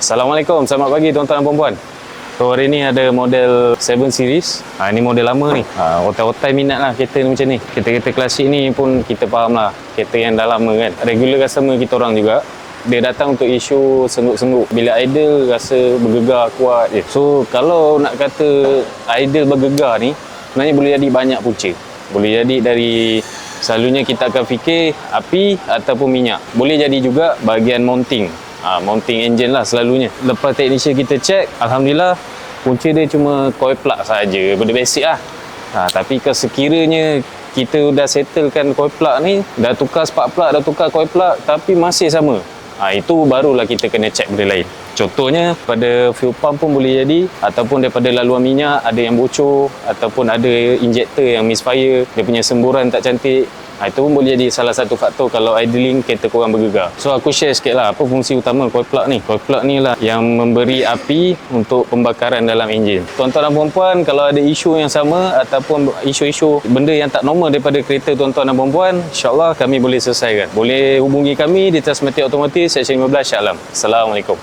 Assalamualaikum, selamat pagi tuan-tuan dan puan-puan. So hari ni ada model 7 series. Ini model lama ni. Otai-otai minat lah kereta ni macam ni. Kereta-kereta klasik ni pun kita faham lah. Kereta yang dah lama kan. Regular customer kita orang juga. Dia datang untuk isu sengguk-sengguk. Bila idle rasa bergegar kuat je. So kalau nak kata idle bergegar ni, sebenarnya boleh jadi banyak punca. Boleh jadi dari selalunya kita akan fikir api ataupun minyak. Boleh jadi juga bahagian mounting. Mounting engine lah selalunya. Lepas technician kita check, Alhamdulillah punca dia cuma coil plug saja, benda basic lah. Tapi sekiranya kita dah settlekan coil plug ni, dah tukar spark plug, dah tukar coil plug, tapi masih sama, itu barulah kita kena check benda lain. Contohnya pada fuel pump pun boleh jadi, ataupun daripada laluan minyak ada yang bocor, ataupun ada injector yang misfire, dia punya semburan tak cantik. Itu pun boleh jadi salah satu faktor kalau idling kereta korang bergegar. So aku share sikit lah apa fungsi utama coil plug ni. Coil plug ni lah yang memberi api untuk pembakaran dalam enjin. Tuan-tuan dan puan-puan, kalau ada isu yang sama ataupun isu-isu benda yang tak normal daripada kereta tuan-tuan dan puan-puan, insyaAllah kami boleh selesaikan. Boleh hubungi kami di Tasmatic Automotive Seksyen 15 Shah Alam. Assalamualaikum.